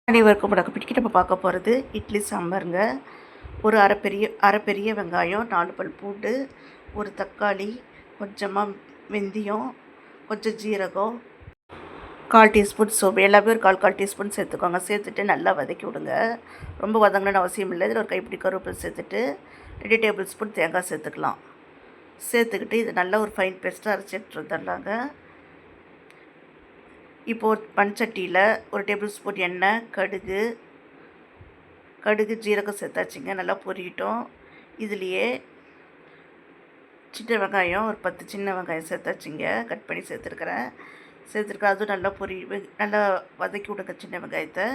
அனைவருக்கும் வணக்கம். பிடிக்கிட்டு நம்ம பார்க்க போகிறது இட்லி சாம்பாருங்க. ஒரு அரை பெரிய வெங்காயம், 4 பல் பூண்டு, ஒரு தக்காளி, கொஞ்சமாக வெந்தயம், கொஞ்சம் ஜீரகம், 1/4 டீஸ்பூன் சோம்பு, எல்லாமே ஒரு 1/4 டீஸ்பூன் சேர்த்துக்கோங்க. சேர்த்துட்டு நல்லா வதக்கி விடுங்க. ரொம்ப வதங்கணும்னு அவசியம் இல்லை. இதில் ஒரு கைப்பிடி கருவேப்பிலை சேர்த்துட்டு 2 டேபிள் ஸ்பூன் தேங்காய் சேர்த்துக்கலாம். சேர்த்துக்கிட்டு இது நல்லா ஒரு ஃபைன் பேஸ்ட்டாக அரைச்சி எடுத்துட்டு வந்துடலாங்க. இப்போது மண்சட்டியில் ஒரு டேபிள் ஸ்பூன் எண்ணெய், கடுகு ஜீரகம் சேர்த்தாச்சுங்க. நல்லா பொரியட்டும். இதுலேயே சின்ன வெங்காயம் ஒரு 10 சின்ன வெங்காயம் சேர்த்தாச்சுங்க. கட் பண்ணி சேர்த்துருக்குறேன். அதுவும் நல்லா வதக்கி விடுங்க. சின்ன வெங்காயத்தை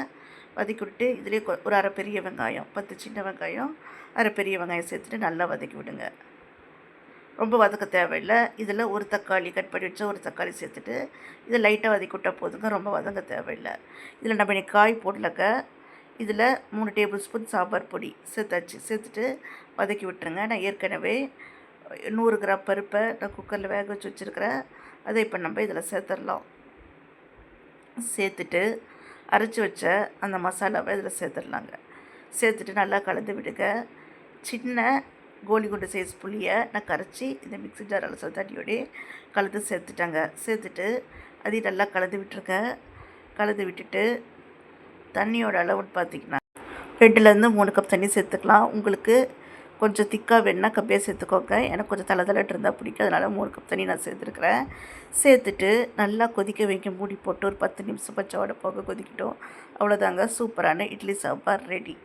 வதக்கி விட்டு இதுலேயே ஒரு அரை பெரிய வெங்காயம், 10 சின்ன வெங்காயம், அரை பெரிய வெங்காயம் சேர்த்துட்டு நல்லா வதக்கி விடுங்க. ரொம்ப வதக்க தேவையில்லை. இதில் ஒரு தக்காளி கட் பண்ணி வச்சா ஒரு தக்காளி சேர்த்துட்டு இதை லைட்டாக வதக்கி விட்டால் போதுங்க. ரொம்ப வதங்க தேவையில்லை. இதில் நம்ம இன்னைக்கு காய் போடலக்க. இதில் 3 டேபிள் ஸ்பூன் சாம்பார் பொடி சேர்த்துட்டு வதக்கி விட்டுருங்க. நான் ஏற்கனவே 100 கிராம் பருப்பை நான் குக்கரில் வேக வச்சு வச்சுருக்கிறேன். அதை இப்போ நம்ம இதில் சேர்த்துடலாம். சேர்த்துட்டு அரைச்சி வச்ச அந்த மசாலாவை இதில் சேர்த்துடலாங்க. சேர்த்துட்டு நல்லா கலந்து விடுங்க. சின்ன கோலி குண்டு சைஸ் புளியை நான் கரைச்சி இந்த மிக்ஸி ஜார் அலசல் தண்ணியோடய கலந்து சேர்த்துட்டு அதையும் நல்லா கலந்து விட்டுட்டு தண்ணியோட அளவுன்னு பார்த்திங்கன்னா 2லேருந்து 3 கப் தண்ணி சேர்த்துக்கலாம். உங்களுக்கு கொஞ்சம் திக்காக வேணுன்னா கம்மியாக சேர்த்துக்கோங்க. எனக்கு கொஞ்சம் தளதளட்டு இருந்தால் பிடிக்கும். அதனால் 3 கப் தண்ணி நான் சேர்த்துருக்குறேன். சேர்த்துட்டு நல்லா கொதிக்க வைக்க மூடி போட்டு ஒரு 10 நிமிஷம் பச்சை வாடை போக கொதிக்கிட்டோம். அவ்வளோதாங்க, சூப்பரான இட்லி சாம்பார் ரெடி.